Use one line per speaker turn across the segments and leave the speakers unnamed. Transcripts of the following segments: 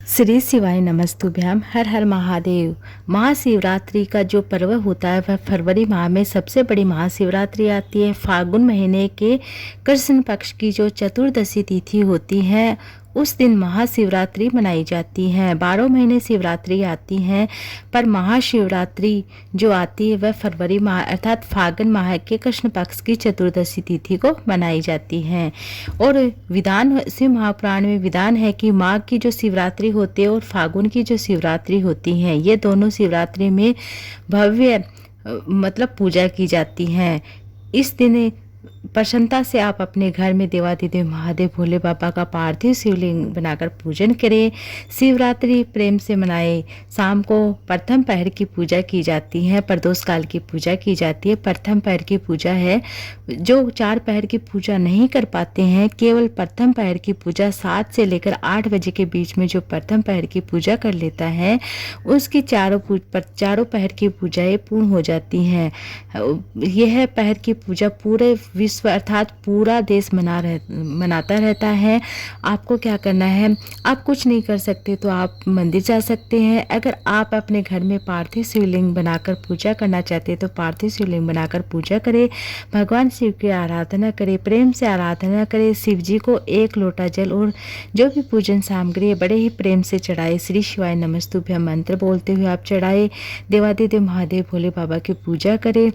श्री शिवाय नमस्तुभ्याम। हर हर महादेव। महाशिवरात्रि का जो पर्व होता है वह फरवरी माह में सबसे बड़ी महाशिवरात्रि आती है। फाल्गुन महीने के कृष्ण पक्ष की जो चतुर्दशी तिथि होती है उस दिन महाशिवरात्रि मनाई जाती है। 12 महीने शिवरात्रि आती है, पर महाशिवरात्रि जो आती है वह फरवरी माह अर्थात फाल्गुन माह के कृष्ण पक्ष की चतुर्दशी तिथि को मनाई जाती है। और विधान शिव महापुराण में विधान है कि माघ की जो शिवरात्रि होती है और फाल्गुन की जो शिवरात्रि होती है, ये दोनों शिवरात्रि में भव्य मतलब पूजा की जाती है। इस दिन प्रसन्नता से आप अपने घर में देवाधिदेव महादेव भोले बाबा का पार्थिव शिवलिंग बनाकर पूजन करें। शिवरात्रि प्रेम से मनाएं। शाम को प्रथम पहर की पूजा की जाती है, प्रदोष काल की पूजा की जाती है। प्रथम पहर की पूजा है, जो 4 पहर की पूजा नहीं कर पाते हैं, केवल प्रथम पहर की पूजा 7 से लेकर 8 बजे के बीच में जो प्रथम पहर की पूजा कर लेता है उसकी चारों पहर की पूजाएं पूर्ण हो जाती हैं। यह पहर की पूजा पूरे विश्व अर्थात पूरा देश मनाता रहता है। आपको क्या करना है, आप कुछ नहीं कर सकते तो आप मंदिर जा सकते हैं। अगर आप अपने घर में पार्थिव शिवलिंग बनाकर पूजा करना चाहते हैं तो पार्थिव शिवलिंग बनाकर पूजा करें। भगवान शिव की आराधना करें, प्रेम से आराधना करें। शिव जी को 1 लोटा जल और जो भी पूजन सामग्री है बड़े ही प्रेम से चढ़ाए। श्री शिवाय नमस्तुभ्यम मंत्र बोलते हुए आप चढ़ाए। देवादिदेव महादेव भोले बाबा की पूजा करें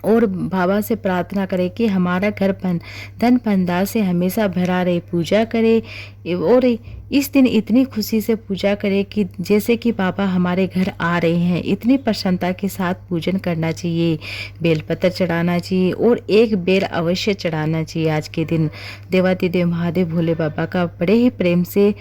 और बाबा से प्रार्थना करें कि हमारा घर धन भंडार से हमेशा भरा रहे। पूजा करें और इस दिन इतनी खुशी से पूजा करें कि जैसे कि बाबा हमारे घर आ रहे हैं। इतनी प्रसन्नता के साथ पूजन करना चाहिए। बेलपत्र चढ़ाना चाहिए और 1 बेल अवश्य चढ़ाना चाहिए। आज के दिन देवादिदेव महादेव भोले बाबा का बड़े ही प्रेम से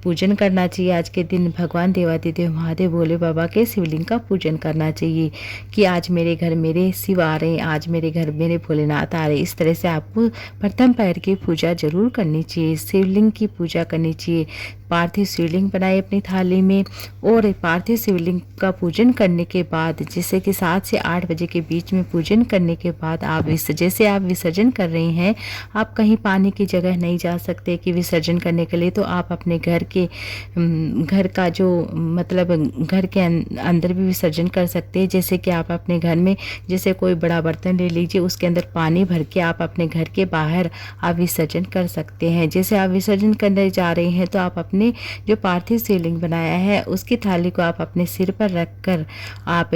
पूजन करना चाहिए। आज के दिन भगवान देवादिदेव महादेव भोले बाबा के शिवलिंग का पूजन करना चाहिए कि आज मेरे घर मेरे शिव आ रहे हैं, आज मेरे घर मेरे भोलेनाथ आ रहे हैं। इस तरह से आपको प्रथम पहर की पूजा जरूर करनी चाहिए। शिवलिंग की पूजा करनी चाहिए। पार्थिव शिवलिंग बनाए अपनी थाली में और पार्थिव शिवलिंग का पूजन करने के बाद जैसे कि 7 से 8 बजे के बीच में पूजन करने के बाद आप जैसे आप विसर्जन कर रहे हैं, आप कहीं पानी की जगह नहीं जा सकते कि विसर्जन करने के लिए, तो आप अपने घर का जो मतलब घर के अंदर भी विसर्जन कर सकते हैं। जैसे कि आप अपने घर में जैसे कोई बड़ा बर्तन ले लीजिए, उसके अंदर पानी भर के आप अपने घर के बाहर आप विसर्जन कर सकते हैं। जैसे आप विसर्जन करने जा रहे हैं तो आप अपने जो पार्थिव शिवलिंग बनाया है उसकी थाली को आप अपने सिर पर रखकर आप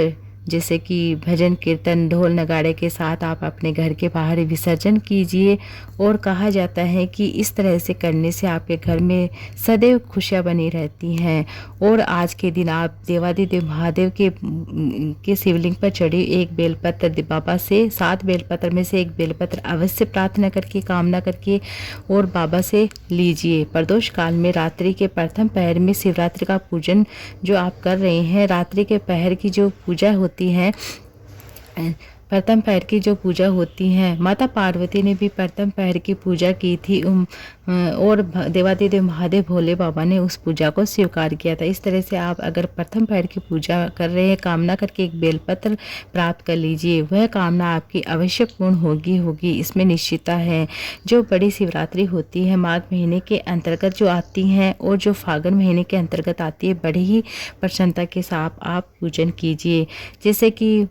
जैसे कि भजन कीर्तन ढोल नगाड़े के साथ आप अपने घर के बाहर विसर्जन कीजिए। और कहा जाता है कि इस तरह से करने से आपके घर में सदैव खुशियाँ बनी रहती हैं। और आज के दिन आप देवादिदेव महादेव के शिवलिंग पर चढ़ी 1 बेलपत्र बाबा से 7 बेलपत्र में से 1 बेलपत्र अवश्य प्रार्थना करके कामना करके और बाबा से लीजिए। प्रदोष काल में रात्रि के प्रथम पहर में शिवरात्रि का पूजन जो आप कर रहे हैं, रात्रि के पहर की जो पूजा होती है, प्रथम पहर की जो पूजा होती है, माता पार्वती ने भी प्रथम पहर की पूजा की थी और देवादिदेव महादेव भोले बाबा ने उस पूजा को स्वीकार किया था। इस तरह से आप अगर प्रथम पहर की पूजा कर रहे हैं, कामना करके 1 बेलपत्र प्राप्त कर लीजिए। वह कामना आपकी अवश्य पूर्ण होगी, इसमें निश्चितता है। जो बड़ी शिवरात्रि होती है माघ महीने के अंतर्गत जो आती हैं और जो फाल्गुन महीने के अंतर्गत आती है, बड़ी ही प्रसन्नता के साथ आप पूजन कीजिए। जैसे कि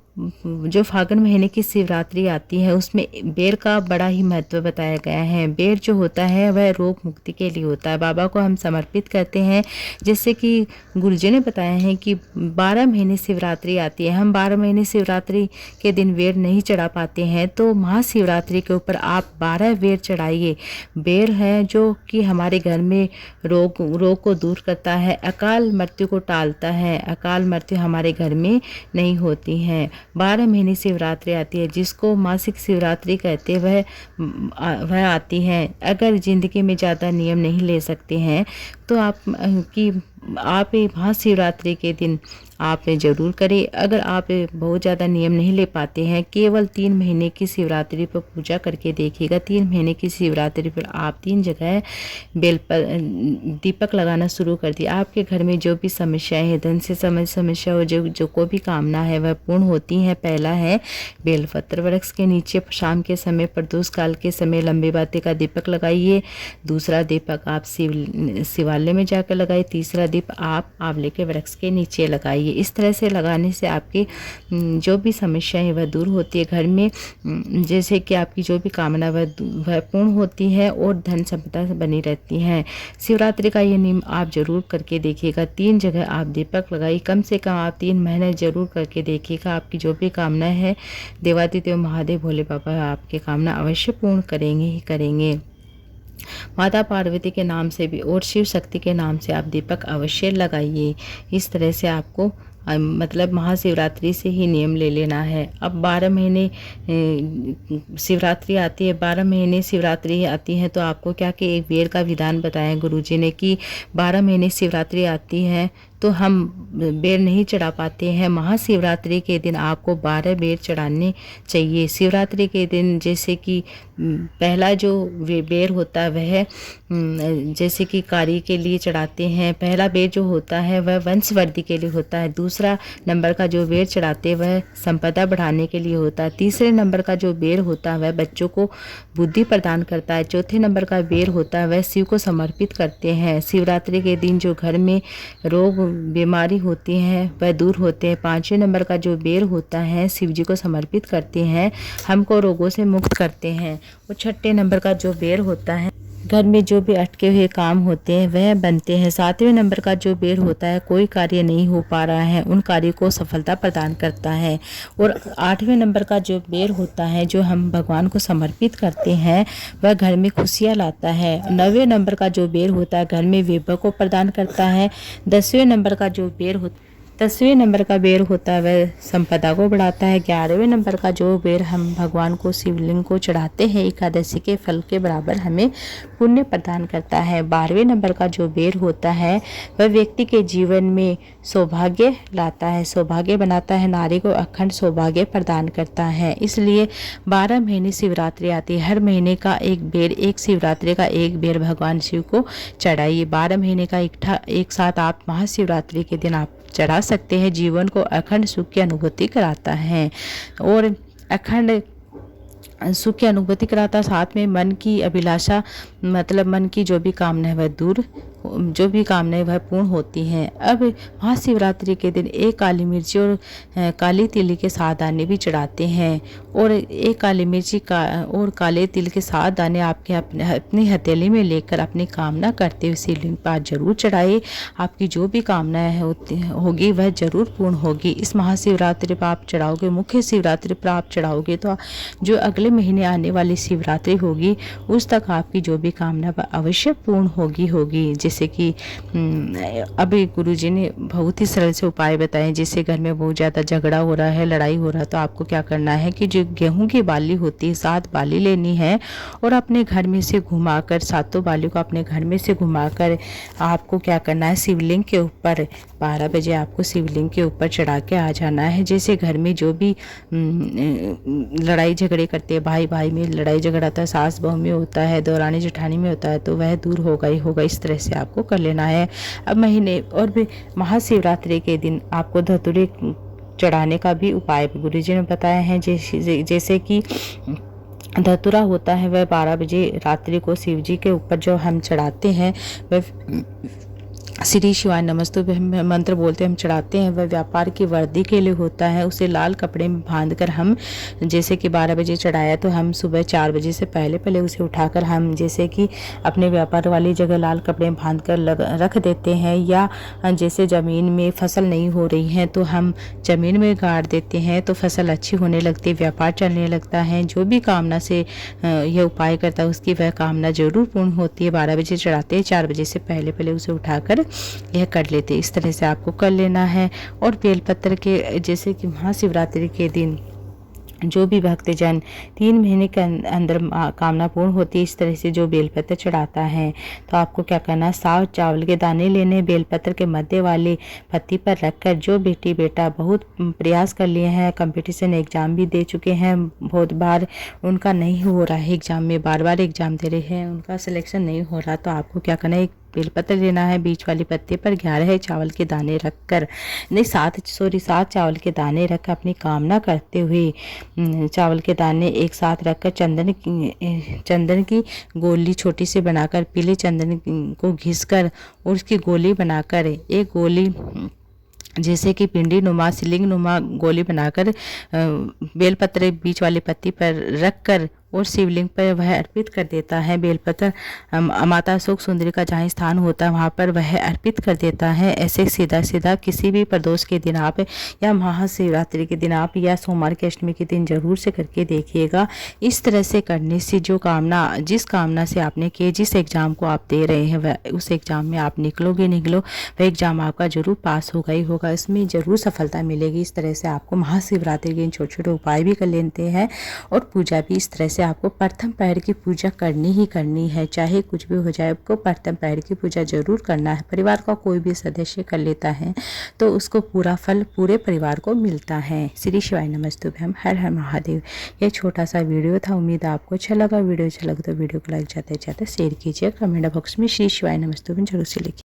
जो फाल्गुन महीने की शिवरात्रि आती है उसमें बेर का बड़ा ही महत्व बताया गया है। बेर जो होता है वह रोग मुक्ति के लिए होता है। बाबा को हम समर्पित करते हैं। जैसे कि गुरुजी ने बताया है कि 12 महीने शिवरात्रि आती है, हम 12 महीने शिवरात्रि के दिन बेर नहीं चढ़ा पाते हैं, तो महाशिवरात्रि के ऊपर आप 12 बेर चढ़ाइए। बेर है जो कि हमारे घर में रोग को दूर करता है, अकाल मृत्यु को टालता है। अकाल मृत्यु हमारे घर में नहीं होती है। 12 महीने शिवरात्रि आती है, जिसको मासिक शिवरात्रि कहते हैं, वह आती है। अगर जिंदगी में ज़्यादा नियम नहीं ले सकते हैं तो आप महाशिवरात्रि के दिन आप ज़रूर करें। अगर आप बहुत ज़्यादा नियम नहीं ले पाते हैं, केवल 3 महीने की शिवरात्रि पर पूजा करके देखिएगा। 3 महीने की शिवरात्रि पर आप 3 जगह बेल पर दीपक लगाना शुरू कर दिया। आपके घर में जो भी समस्याएं हैं, धन से समस्या हो, जो कोई भी कामना है वह पूर्ण होती हैं। पहला है बेलपत्र वृक्ष के नीचे शाम के समय प्रदोष काल के समय लंबे बातें का दीपक लगाइए। दूसरा दीपक आप शिवालय में जाकर लगाइए। तीसरा दीप आप आंवले के वृक्ष के नीचे लगाइए। इस तरह से लगाने से आपकी जो भी समस्याएं वह दूर होती है। घर में जैसे कि आपकी जो भी कामना वह पूर्ण होती है और धन संपदा बनी रहती है। शिवरात्रि का ये नियम आप जरूर करके देखिएगा। 3 जगह आप दीपक लगाइए। कम से कम आप 3 महीने जरूर करके देखिएगा। आपकी जो भी कामना है देवादिदेव महादेव भोले बाबा आपकी कामना अवश्य पूर्ण करेंगे ही करेंगे। माता पार्वती के नाम से भी और शिव शक्ति के नाम से आप दीपक अवश्य लगाइए। इस तरह से आपको मतलब महाशिवरात्रि से ही नियम ले लेना है। अब 12 महीने शिवरात्रि आती है, 12 महीने शिवरात्रि आती है, तो आपको क्या कि एक बेर का विधान बताया गुरुजी ने कि 12 महीने शिवरात्रि आती है तो हम बेर नहीं चढ़ा पाते हैं। महाशिवरात्रि के दिन आपको 12 बेर चढ़ाने चाहिए। शिवरात्रि के दिन जैसे कि पहला जो बेर होता है वह जैसे कि कार्य के लिए चढ़ाते हैं। पहला बेर जो होता है वह वंशवृद्धि के लिए होता है। दूसरा नंबर का जो बेर चढ़ाते हैं वह संपदा बढ़ाने के लिए होता है। तीसरे नंबर का जो बेर होता है वह बच्चों को बुद्धि प्रदान करता है। चौथे नंबर का बेर होता है वह शिव को समर्पित करते हैं। शिवरात्रि के दिन जो घर में रोग बीमारी होती हैं वह दूर होते हैं। 5वें नंबर का जो बेर होता है शिव जी को समर्पित करते हैं, हमको रोगों से मुक्त करते हैं। और 6ठे नंबर का जो बेर होता है घर में जो भी अटके हुए काम होते हैं वह बनते हैं। 7वें नंबर का जो बेर होता है कोई कार्य नहीं हो पा रहा है उन कार्य को सफलता प्रदान करता है। और 8वें नंबर का जो बेर होता है जो हम भगवान को समर्पित करते हैं वह घर में खुशियाँ लाता है। 9वें नंबर का जो बेर होता है घर में वैभव को प्रदान करता है। 10वें नंबर का जो बेर होता है 10वें नंबर का बेर होता है वह संपदा को बढ़ाता है। 11वें नंबर का जो बेर हम भगवान को शिवलिंग को चढ़ाते हैं एकादशी के फल के बराबर हमें पुण्य प्रदान करता है। 12वें नंबर का जो बेर होता है वह व्यक्ति के जीवन में सौभाग्य लाता है, सौभाग्य बनाता है, नारी को अखंड सौभाग्य प्रदान करता है। इसलिए 12 महीने शिवरात्रि आती है। हर महीने का एक बेर, एक शिवरात्रि का एक बेर भगवान शिव को चढ़ाइए। 12 महीने का एक साथ आप महाशिवरात्रि के दिन आप चढ़ा सकते हैं। जीवन को अखंड सुख की अनुभूति कराता है और अखंड सुख की अनुभूति कराता, साथ में मन की अभिलाषा मतलब मन की जो भी कामना है वह दूर, जो भी कामनाएं वह पूर्ण होती हैं। अब महाशिवरात्रि के दिन एक काली मिर्ची और काली तिल के 7 दाने भी चढ़ाते हैं। और एक काली मिर्ची का और काले तिल के 7 दाने आपके अपनी हथेली में लेकर अपनी कामना करते हुए शिवलिंग पर जरूर चढ़ाइए। आपकी जो भी कामनाएं होगी वह जरूर पूर्ण होगी। इस महाशिवरात्रि पर आप चढ़ाओगे, मुख्य शिवरात्रि पर आप चढ़ाओगे तो जो अगले महीने आने वाली शिवरात्रि होगी उस तक आपकी जो भी कामना वह अवश्य पूर्ण होगी। जैसे कि अभी गुरुजी ने बहुत ही सरल से उपाय बताए। जैसे घर में बहुत ज़्यादा झगड़ा हो रहा है, लड़ाई हो रहा है, तो आपको क्या करना है कि जो गेहूं की बाली होती है 7 बाली लेनी है और अपने घर में से घुमाकर, 7 बाली को अपने घर में से घुमाकर आपको क्या करना है, शिवलिंग के ऊपर 12 बजे आपको शिवलिंग के ऊपर चढ़ा के आ जाना है। जैसे घर में जो भी लड़ाई झगड़े करते हैं, भाई भाई में लड़ाई झगड़ा होता है, सास बहू में होता है, दौरानी जेठानी में होता है, तो वह दूर होगा ही होगा। इस तरह से आपको कर लेना है। अब महीने और भी महाशिवरात्रि के दिन आपको धतूरे चढ़ाने का भी उपाय गुरुजी ने बताया है। जैसे कि धतूरा होता है वह 12 बजे रात्रि को शिव जी के ऊपर जो हम चढ़ाते हैं वह श्री शिवाय नमस्तुभ्यं मंत्र बोलते हम चढ़ाते हैं। वह व्यापार की वृद्धि के लिए होता है। उसे लाल कपड़े में बांधकर हम जैसे कि 12 बजे चढ़ाया तो हम सुबह 4 बजे से पहले उसे उठाकर हम जैसे कि अपने व्यापार वाली जगह लाल कपड़े में बांधकर रख देते हैं। या जैसे ज़मीन में फसल नहीं हो रही है तो हम ज़मीन में गाड़ देते हैं तो फसल अच्छी होने लगती है, व्यापार चलने लगता है। जो भी कामना से यह उपाय करता है उसकी वह कामना जरूर पूर्ण होती है। 12 बजे चढ़ाते हैं, 4 बजे से पहले उसे उठाकर यह कर लेते। इस तरह से आपको कर लेना है। और बेलपत्र के जैसे कि महाशिवरात्रि के दिन जो भी भक्तजन 3 महीने के अंदर कामना पूर्ण होती है, इस तरह से जो बेलपत्र चढ़ाता है, तो आपको क्या करना है, साफ चावल के दाने लेने, बेलपत्र के मध्य वाली पत्ती पर रखकर, जो बेटी बेटा बहुत प्रयास कर लिए हैं, कंपटीशन एग्ज़ाम भी दे चुके हैं, बहुत बार उनका नहीं हो रहा है एग्ज़ाम में, बार बार एग्ज़ाम दे रहे हैं, उनका सिलेक्शन नहीं हो रहा, तो आपको क्या करना है, एक बेलपत्र लेना है, बीच वाली पत्ती पर 11 चावल के दाने रखकर, नहीं 7 चावल के दाने रखकर अपनी कामना करते हुए चावल के दाने एक साथ रखकर चंदन की गोली छोटी सी बनाकर, पीले चंदन को घिसकर और उसकी गोली बनाकर, एक गोली जैसे कि पिंडी नुमा सिलिंग नुमा गोली बनाकर बेलपत्र बीच वाली पत्ती पर रखकर और शिवलिंग पर वह अर्पित कर देता है। बेलपत्र माता अशोक सुंदरी का जहाँ स्थान होता है वहाँ पर वह अर्पित कर देता है। ऐसे सीधा सीधा किसी भी प्रदोष के दिन आप या महाशिवरात्रि के दिन आप या सोमवार की अष्टमी के दिन जरूर से करके देखिएगा। इस तरह से करने से जो कामना, जिस कामना से आपने किए, जिस एग्ज़ाम को आप दे रहे हैं वह उस एग्ज़ाम में आप निकलो वह एग्ज़ाम आपका जरूर पास होगा ही होगा, इसमें ज़रूर सफलता मिलेगी। इस तरह से आपको महाशिवरात्रि के छोटे छोटे उपाय भी कर लेते हैं और पूजा भी इस तरह से आपको प्रथम पैर की पूजा करनी ही करनी है, चाहे कुछ भी हो जाए, आपको प्रथम पैर की पूजा जरूर करना है। परिवार का कोई भी सदस्य कर लेता है तो उसको पूरा फल पूरे परिवार को मिलता है। श्री शिवाय नमस्तुभ्यम, हर हर महादेव। यह छोटा सा वीडियो था, उम्मीद आपको अच्छा लगा। वीडियो अच्छा लगा तो वीडियो को लाइक जाते जाते शेयर कीजिए, कमेंट बॉक्स में श्री शिवाय नमस्तुभ्यम जरूर से लिखिए।